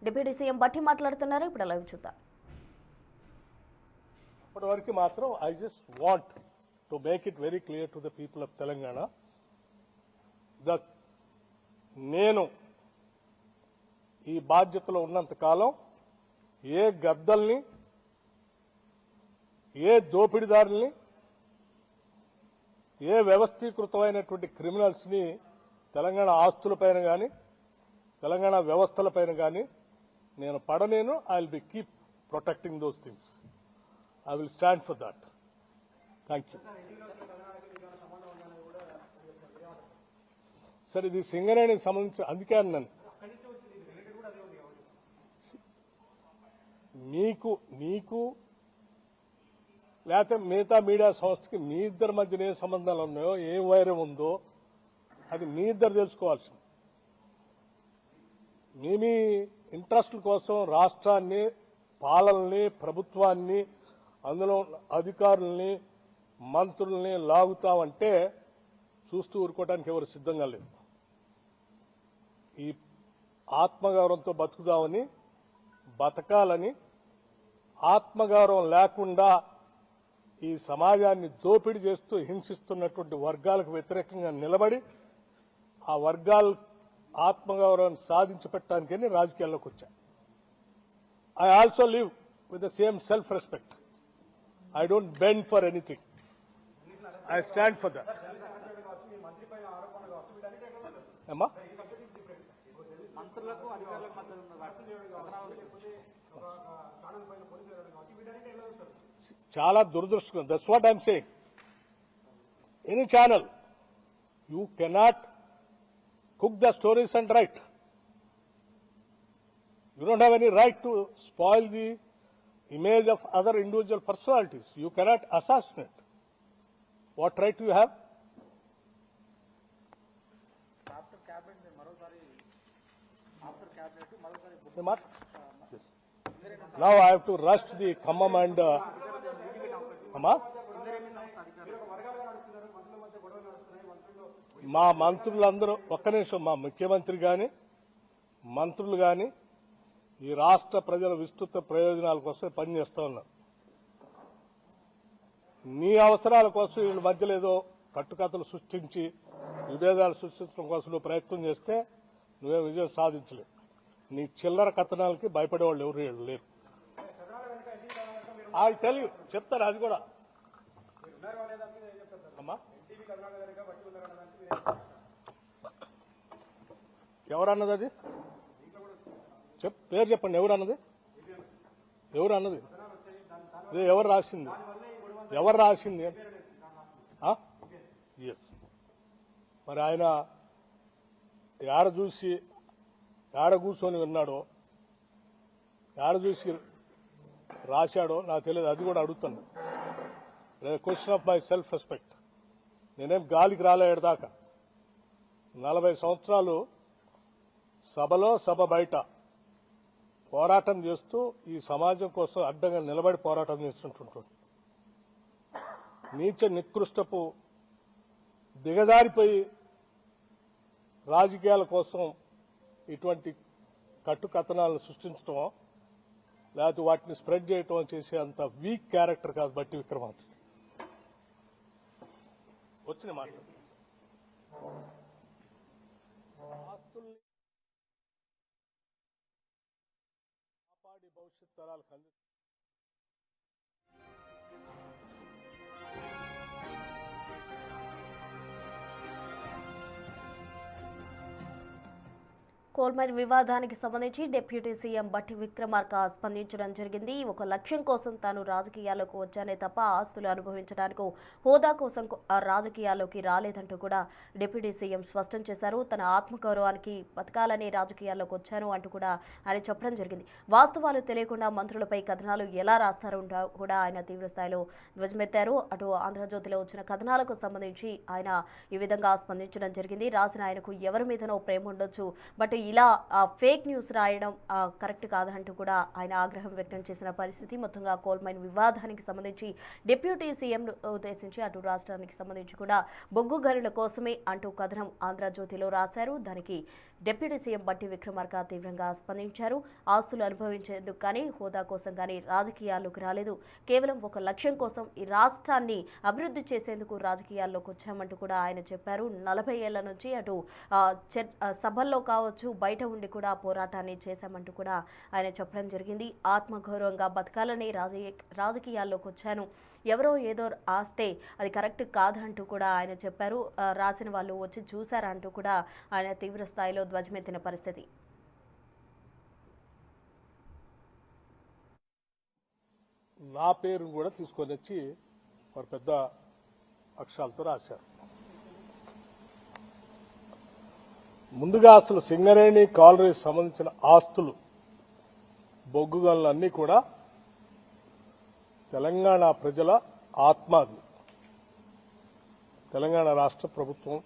Deputy CM బట్టి మాట్లాడుతున్నారు. ఇప్పుడు లైవ్ చూద్దాం. ఇప్పటివరకు మాత్రం I just want to make it very clear to the people of Telangana that నేను ఈ బాధ్యతలో ఉన్నంత కాలం ఏ గద్దల్ని, ఏ దోపిడీదారుల్ని, ఏ వ్యవస్థీకృతమైనటువంటి క్రిమినల్స్ని తెలంగాణ ఆస్తులపైన కానీ తెలంగాణ వ్యవస్థలపైన కానీ నేను పడనేను. I will be keep protecting those things. I will stand for that. Thank you. సరే, ఇది సింగరేణికి సంబంధించి అందుకే అన్నాను నీకు లేకపోతే మిగతా మీడియా సంస్థకి మీ ఇద్దరి మధ్యన ఏ సంబంధాలు ఉన్నాయో, ఏ వైరం ఉందో అది మీ ఇద్దరు తెలుసుకోవాల్సింది. మీ ఇంట్రెస్ట్ల కోసం రాష్ట్రాన్ని, పాలనని, ప్రభుత్వాన్ని, అందులో అధికారుల్ని, మంత్రుల్ని లాగుతామంటే చూస్తూ ఊరుకోవడానికి ఎవరు సిద్ధంగా లేదు. ఈ ఆత్మగౌరవంతో బతుకుదామని, బతకాలని, ఆత్మగౌరవం లేకుండా ఈ సమాజాన్ని దోపిడీ చేస్తూ హింసిస్తున్నటువంటి వర్గాలకు వ్యతిరేకంగా నిలబడి ఆ వర్గాల ఆత్మగౌరవాన్ని సాధించి పెట్టడానికని రాజకీయాల్లోకి వచ్చా. I also live with the same self respect. I don't bend for anything. I stand for that. Amma? Chala దురదృష్టం. That's what I'm saying. Any channel, you cannot cook the stories and write. You don't have any right to spoil the image of other individual personalities. You cannot assassinate. What right do you have? After cabinet, yes. Now I have to rush to the Khammam and మా మంత్రులందరూ ఒక్క నిమిషం, మా ముఖ్యమంత్రి కానీ మంత్రులు కానీ ఈ రాష్ట్ర ప్రజల విస్తృత ప్రయోజనాల కోసం పనిచేస్తూ ఉన్నారు. నీ అవసరాల కోసం వీళ్ళ మధ్యలో ఏదో కట్టుకథలు సృష్టించి విభేదాలు సృష్టించడం కోసం నువ్వు ప్రయత్నం చేస్తే నువ్వే విజయం సాధించలేవు. నీ చిల్లర కథనాలకి భయపడేవాళ్ళు ఎవరు లేరు. ఐ టెల్ యూ, చెప్తారు అది కూడా. అమ్మా, ఎవరన్నది అది? పేరు చెప్పండి. ఎవరు అన్నది? ఎవరు రాసింది? ఎస్. మరి ఆయన ఏడ కూర్చొని విన్నాడో, ఏడ చూసి రాశాడో నాకు తెలియదు. అది కూడా అడుగుతాను. Question of my self respect. నేనేం గాలికి రాలేడు దాకా 40 సంవత్సరాలు సభలో, సభ బయట పోరాటం చేస్తూ ఈ సమాజం కోసం అడ్డంగా నిలబడి పోరాటం చేస్తుంటుంటాడు. నీచ నికృష్టపు దిగజారిపోయి రాజకీయాల కోసం ఇటువంటి కట్టుకథనాలను సృష్టించడమో లేకపోతే వాటిని స్ప్రెడ్ చేయటం చేసే అంత వీక్ క్యారెక్టర్ కాదు బట్టి విక్రమార్క. వచ్చిన మాట ఆస్తుల్ని కాపాడి భవిష్యత్ తరాలకు అంది. కోల్మైన్ వివాదానికి సంబంధించి డిప్యూటీ సీఎం బట్టి విక్రమార్క స్పందించడం జరిగింది. ఒక లక్ష్యం కోసం తాను రాజకీయాల్లోకి వచ్చానే తప్ప ఆస్తులు అనుభవించడానికి, హోదా కోసం రాజకీయాల్లోకి రాలేదంటూ కూడా డిప్యూటీ సీఎం స్పష్టం చేశారు. తన ఆత్మగౌరవానికి బతకాలని రాజకీయాల్లోకి వచ్చాను అంటూ కూడా ఆయన చెప్పడం జరిగింది. వాస్తవాలు తెలియకుండా మంత్రులపై కథనాలు ఎలా రాస్తారో కూడా ఆయన తీవ్రస్థాయిలో ధ్వజమెత్తారు. అటు ఆంధ్రజ్యోతిలో వచ్చిన కథనాలకు సంబంధించి ఆయన ఈ విధంగా స్పందించడం జరిగింది. రాసిన ఆయనకు ఎవరి మీదనో ప్రేమ ఉండొచ్చు, బట్ ఇలా ఫేక్ న్యూస్ రాయడం కరెక్ట్ కాదంటూ కూడా ఆయన ఆగ్రహం వ్యక్తం చేసిన పరిస్థితి. మొత్తంగా కోల్ మైన్ వివాదానికి సంబంధించి డిప్యూటీ సీఎం ఉద్దేశించి అటు రాష్ట్రానికి సంబంధించి కూడా బొగ్గు గనుల కోసమే అంటూ కథనం ఆంధ్రజ్యోతిలో రాశారు. దానికి డిప్యూటీ సీఎం బట్టి విక్రమార్క తీవ్రంగా స్పందించారు. ఆస్తులు అనుభవించేందుకు కానీ హోదా కోసం కానీ రాజకీయాల్లోకి రాలేదు, కేవలం ఒక లక్ష్యం కోసం ఈ రాష్ట్రాన్ని అభివృద్ధి చేసేందుకు రాజకీయాల్లోకి వచ్చామంటూ కూడా ఆయన చెప్పారు. 40 ఏళ్ల నుంచి అటు సభల్లో కావచ్చు బయట ఉండి కూడా పోరాటాన్ని చేశామంటూ కూడా ఆయన చెప్పడం జరిగింది. ఆత్మగౌరవంగా బతకాలని రాజకీయాల్లోకి వచ్చాను, ఎవరో ఏదో ఆస్తే అది కరెక్ట్ కాదంటూ కూడా ఆయన చెప్పారు. రాసిన వాళ్ళు వచ్చి చూశారంటూ కూడా ఆయన తీవ్ర స్థాయిలో ధ్వజమెత్తిన పరిస్థితి. నా పేరు కూడా తీసుకొని వచ్చి వారు పెద్ద అక్షరాలతో రాశారు. ముందుగా అసలు సింగరేణి కాలరీకి సంబంధించిన ఆస్తులు బొగ్గు గనులన్నీ కూడా తెలంగాణ ప్రజల ఆత్మాది. తెలంగాణ రాష్ట్ర ప్రభుత్వం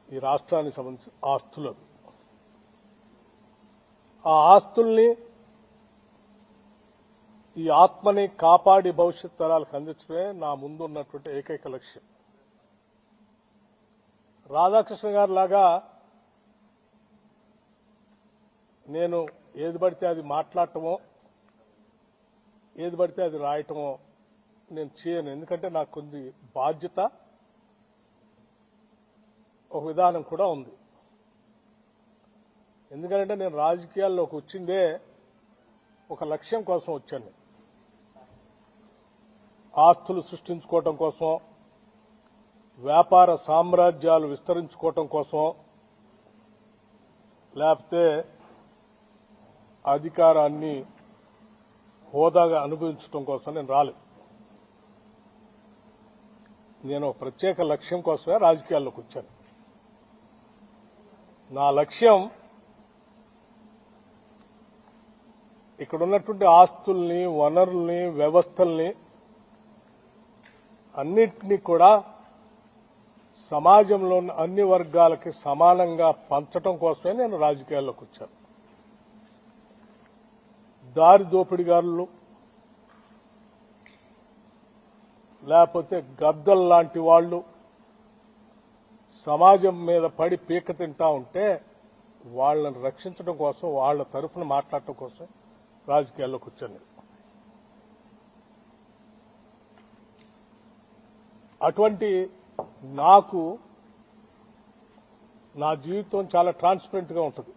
ఈ రాష్ట్రానికి సంబంధించిన ఆస్తులు. ఆ ఆస్తుల్ని ఈ ఆత్మని కాపాడి భవిష్యత్ తరాలకు అందించడమే నా ముందు ఉన్నటువంటి ఏకైక లక్ష్యం. రాధాకృష్ణ గారి లాగా నేను ఏది పడితే అది మాట్లాడటమో ఏది పడితే అది రాయటమో నేను చేయను. ఎందుకంటే నాకు కొన్ని బాధ్యత, ఒక విధానం కూడా ఉంది. ఎందుకంటే నేను రాజకీయాల్లోకి వచ్చిందే ఒక లక్ష్యం కోసం వచ్చాను. ఆస్తులు సృష్టించుకోవటం కోసం, వ్యాపార సామ్రాజ్యాలు విస్తరించుకోవటం కోసం, లేకపోతే అధికారాన్ని హోదాగా అనుభవించడం కోసం నేను రాలేదు. నేను ఒక ప్రత్యేక లక్ష్యం కోసమే రాజకీయాల్లోకి వచ్చాను. నా లక్ష్యం ఇక్కడ ఉన్నటువంటి ఆస్తుల్ని, వనరుల్ని, వ్యవస్థల్ని అన్నిటినీ కూడా సమాజంలో ఉన్న అన్ని వర్గాలకి సమానంగా పంచడం కోసమే నేను రాజకీయాల్లోకి వచ్చాను. దారి దోపిడిగారులు లేకపోతే గద్దల్ లాంటి వాళ్ళు సమాజం మీద పడి పీక తింటా ఉంటే వాళ్ళని రక్షించడం కోసం, వాళ్ళ తరఫున మాట్లాడటం కోసం రాజకీయాల్లోకి వచ్చాను. అటువంటి నాకు నా జీవితం చాలా ట్రాన్స్పరెంట్ గా ఉంటుంది.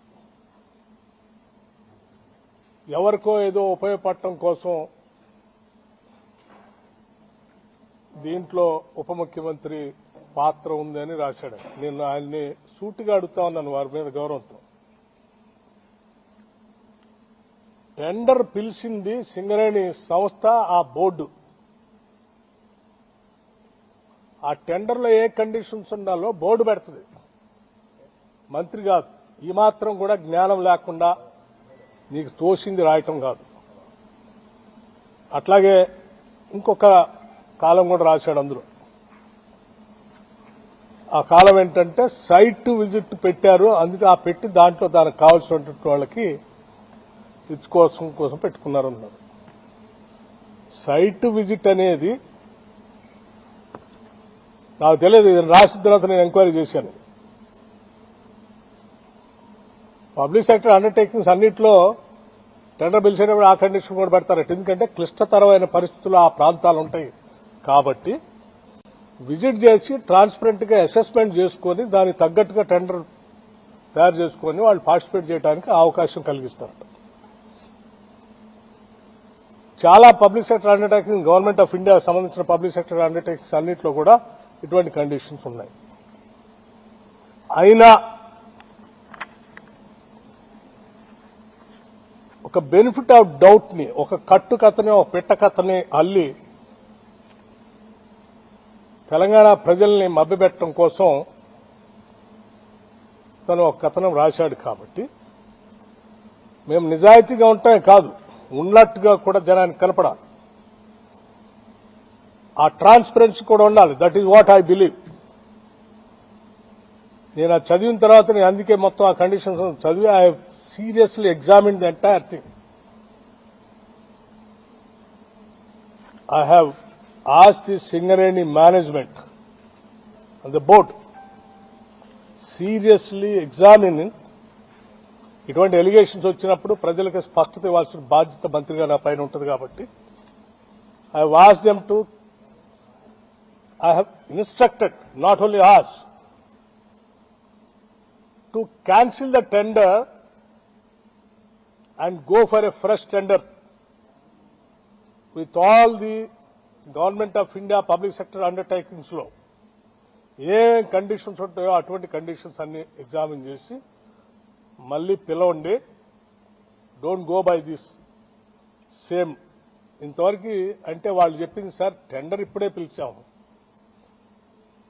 ఎవరికో ఏదో ఉపయోగపడటం కోసం దీంట్లో ఉప ముఖ్యమంత్రి పాత్ర ఉందని రాశాడు. నేను ఆయన్ని సూటిగా అడుగుతా ఉన్నాను వారి మీద గౌరవంతో. టెండర్ పిలిచింది సింగరేణి సంస్థ, ఆ బోర్డు. ఆ టెండర్లో ఏ కండిషన్స్ ఉండాలో బోర్డు పెడుతుంది, మంత్రి కాదు. ఈ మాత్రం కూడా జ్ఞానం లేకుండా నీకు తోసింది రాయటం కాదు. అట్లాగే ఇంకొక కాలం కూడా రాశాడు అందులో. ఆ కాలం ఏంటంటే సైట్ విజిట్ పెట్టారు, అందుకే ఆ పెట్టి దాంట్లో దానికి కావాల్సినటువంటి వాళ్ళకి ఇచ్చుకోసం కోసం పెట్టుకున్నారు అన్నారు. సైట్ విజిట్ అనేది నాకు తెలియదు, ఇది రాసిన తర్వాత నేను ఎంక్వైరీ చేశాను. పబ్లిక్ సెక్టర్ అండర్టేకింగ్స్ అన్నింటిలో టెండర్ పిలిచేటప్పుడు ఆ కండిషన్ కూడా పెడతారట. ఎందుకంటే క్లిష్టతరమైన పరిస్థితులు ఆ ప్రాంతాలు ఉంటాయి కాబట్టి విజిట్ చేసి ట్రాన్స్పరెంట్ గా అసెస్మెంట్ చేసుకుని దానికి తగ్గట్టుగా టెండర్ తయారు చేసుకుని వాళ్ళు పార్టిసిపేట్ చేయడానికి అవకాశం కలిగిస్తారు. చాలా public sector undertaking, government of ఇండియాకి సంబంధించిన పబ్లిక్ సెక్టర్ అండర్టేకింగ్స్ అన్నింటిలో కూడా ఇటువంటి కండిషన్స్ ఉన్నాయి. అయినా ఒక బెనిఫిట్ ఆఫ్ డౌట్ ని, ఒక కట్టు కథని, ఒక పెట్ట కథని అల్లి తెలంగాణ ప్రజల్ని మభ్యపెట్టడం కోసం తను ఒక కథనం రాశాడు. కాబట్టి మేము నిజాయితీగా ఉంటామే కాదు, ఉన్నట్టుగా కూడా జనానికి కనపడాలి. ఆ ట్రాన్స్పరెన్సీ కూడా ఉండాలి. That is what I believe. నేను అది చదివిన తర్వాత నేను అందుకే మొత్తం ఆ కండిషన్స్ చదివి I seriously examine the entire thing. I have asked the Singareni management and the board seriously examining ఇటువంటి ఎలిగేషన్స్ వచ్చినప్పుడు ప్రజలకు స్పష్టత ఇవ్వాల్సిన బాధ్యత మంత్రిగా నా పైన ఉంటుంది కాబట్టి I have asked them to, I have instructed, not only asked, to cancel the tender and go for a fresh tender with all the Government of India public sector undertakings లో ఏ కండిషన్స్ ఉంటాయో అటువంటి conditions అన్ని examine చేసి మళ్ళీ పిలవండి. Don't go by this same. ఇంతవరకు అంటే వాళ్ళు చెప్పింది సార్ టెండర్ ఇప్పుడే పిలిచాము,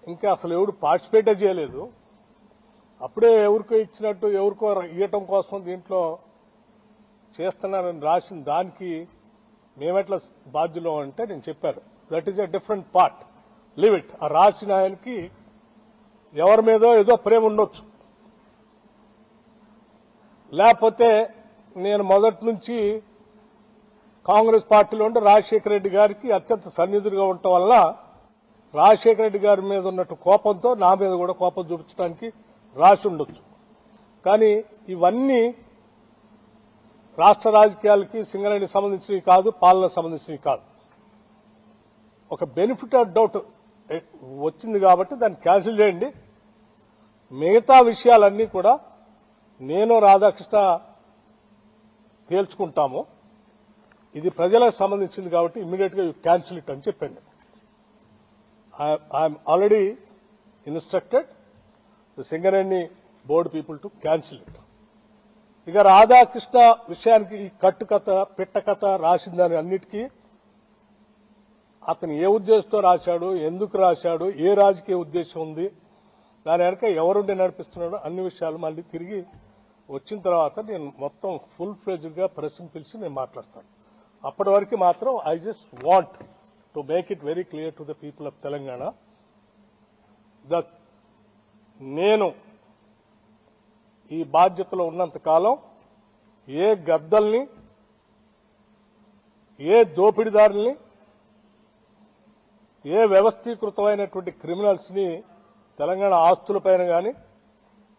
ఇంకా అసలు ఎవరు పార్టిసిపేటే చేయలేదు, అప్పుడే ఎవరికో ఇచ్చినట్టు ఎవరికో ఇవ్వటం కోసం దీంట్లో చేస్తున్నారని రాసిన దానికి మేమెట్లా బాధ్యులు అంటే నేను చెప్పాను that is a different part, live it. ఆ రాసిన ఆయనకి ఎవరి మీదో ఏదో ప్రేమ ఉండొచ్చు, లేకపోతే నేను మొదటి నుంచి కాంగ్రెస్ పార్టీలో ఉంటే రాజశేఖర రెడ్డి గారికి అత్యంత సన్నిధులుగా ఉండటం వల్ల రాజశేఖర రెడ్డి గారి మీద ఉన్నట్టు కోపంతో నా మీద కూడా కోపం చూపించడానికి రాసి ఉండొచ్చు. కానీ ఇవన్నీ రాష్ట్ర రాజకీయాలకి సింగరేణికి సంబంధించినవి కాదు, పాలనకు సంబంధించినవి కాదు. ఒక బెనిఫిట్ ఆఫ్ డౌట్ వచ్చింది కాబట్టి దాన్ని క్యాన్సిల్ చేయండి. మిగతా విషయాలన్నీ కూడా నేను రాధాకృష్ణ తేల్చుకుంటాము. ఇది ప్రజలకు సంబంధించింది కాబట్టి ఇమ్మీడియట్ గా క్యాన్సిల్ ఇట్ అని చెప్పండి. I'm already instructed the Singareni board people to cancel it. ఇక రాధాకృష్ణ విషయానికి ఈ కట్టుకథ పిట్టకథ రాసిందని అన్నిటికీ అతను ఏ ఉద్దేశంతో రాశాడు, ఎందుకు రాశాడు, ఏ రాజకీయ ఉద్దేశం ఉంది, దాని వెనక ఎవరుండి నడిపిస్తున్నాడో అన్ని విషయాలు మళ్ళీ తిరిగి వచ్చిన తర్వాత నేను మొత్తం ఫుల్ ఫ్లెడ్జ్డ్ గా ప్రెస్ని పిలిచి నేను మాట్లాడతాను. అప్పటి వరకు మాత్రం I just want to make it very clear to the people of Telangana that నేను ఈ బాధ్యతలో ఉన్నంత కాలం ఏ గద్దల్ని, ఏ దోపిడీదారుల్ని, ఏ వ్యవస్థీకృతమైనటువంటి క్రిమినల్స్ ని తెలంగాణ ఆస్తులపైన కానీ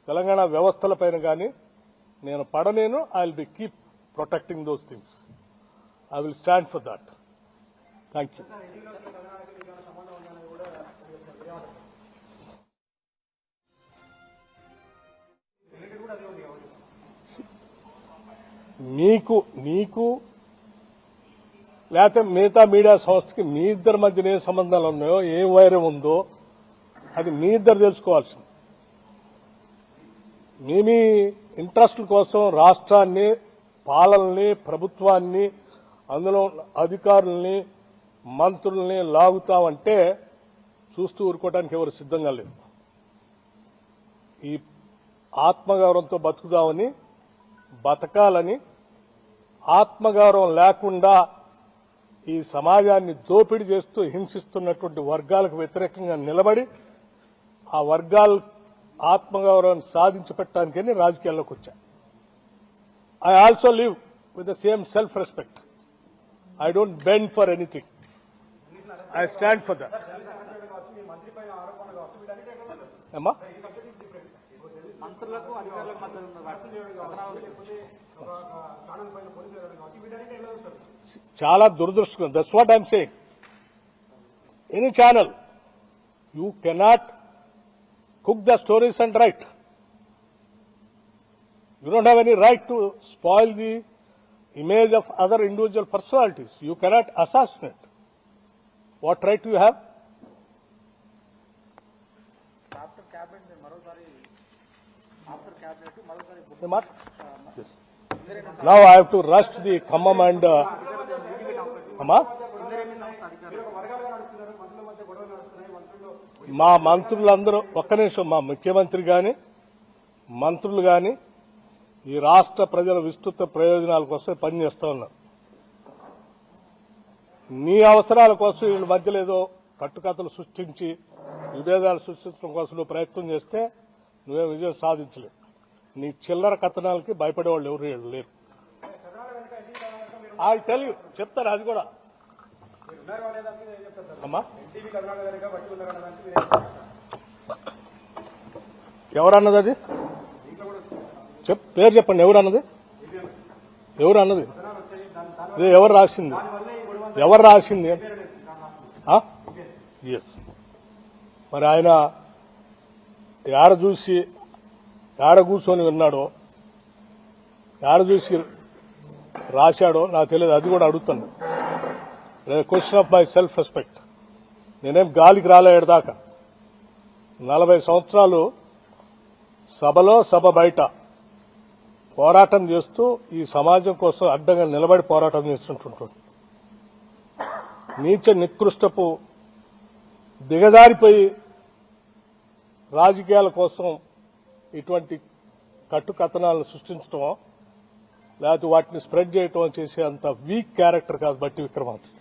తెలంగాణ వ్యవస్థలపైన కానీ నేను పడనేను. I will be keep protecting those things. I will stand for that. Thank you. నీకు లేకపోతే మిగతా మీడియా సంస్థకి మీ ఇద్దరి మధ్యన ఏ సంబంధాలు ఉన్నాయో, ఏ వైరం ఉందో అది మీ ఇద్దరు తెలుసుకోవాల్సింది. మీ ఇంట్రెస్ట్ల కోసం రాష్ట్రాన్ని, పాలనని, ప్రభుత్వాన్ని, అందులో అధికారుల్ని, మంత్రుల్ని లాగుతామంటే చూస్తూ ఊరుకోవడానికి ఎవరు సిద్ధంగా లేరు. ఈ ఆత్మగౌరవంతో బతుకుదామని, బతకాలని, ఆత్మగౌరవం లేకుండా ఈ సమాజాన్ని దోపిడీ చేస్తూ హింసిస్తున్నటువంటి వర్గాలకు వ్యతిరేకంగా నిలబడి ఆ వర్గాల ఆత్మగౌరవాన్ని సాధించి పెట్టడానికని రాజకీయాల్లోకి వచ్చా. I also live with the same self respect. I don't bend for anything. I stand for that. ఏమ్మా చాలా దురదృష్టం. That's what I'm saying. Any channel you cannot cook the stories and write. You don't have any right to spoil the image of other individual personalities. You cannot assassinate. What right do you have? After cabinet, yes. Now I have to rush to the Khammam and మా మంత్రులందరూ ఒక్క నిమిషం, మా ముఖ్యమంత్రి గాని మంత్రులు గాని ఈ రాష్ట్ర ప్రజల విస్తృత ప్రయోజనాల కోసం పనిచేస్తూ ఉన్నారు. నీ అవసరాల కోసం వీళ్ళ మధ్యలో ఏదో కట్టుకథలు సృష్టించి విభేదాలు సృష్టించడం కోసం నువ్వు ప్రయత్నం చేస్తే నువ్వే విజయం సాధించలేవు. నీ చిల్లర కథనాలకి భయపడేవాళ్ళు ఎవరు లేరు. ఐ టెల్ యూ, చెప్తారు అది కూడా. అమ్మా ఎవరన్నది అది? పేరు చెప్పండి, ఎవరన్నది? ఇది ఎవరు రాసింది? ఎస్. మరి ఆయన ఏడ కూర్చొని విన్నాడో, ఏడ చూసి రాశాడో నాకు తెలియదు. అది కూడా అడుగుతాను. Question of my self respect. నేనేం గాలికి రాలేదాకా 40 సంవత్సరాలు సభలో సభ బయట పోరాటం చేస్తూ ఈ సమాజం కోసం అడ్డంగా నిలబడి పోరాటం చేస్తుంటుంటాడు. నీచ నికృష్టపు దిగజారిపోయి రాజకీయాల కోసం ఇటువంటి కట్టుకథనాలను సృష్టించడం, లేకపోతే వాటిని స్ప్రెడ్ చేయటం చేసే అంత వీక్ క్యారెక్టర్ కాదు బట్టి విక్రమార్క.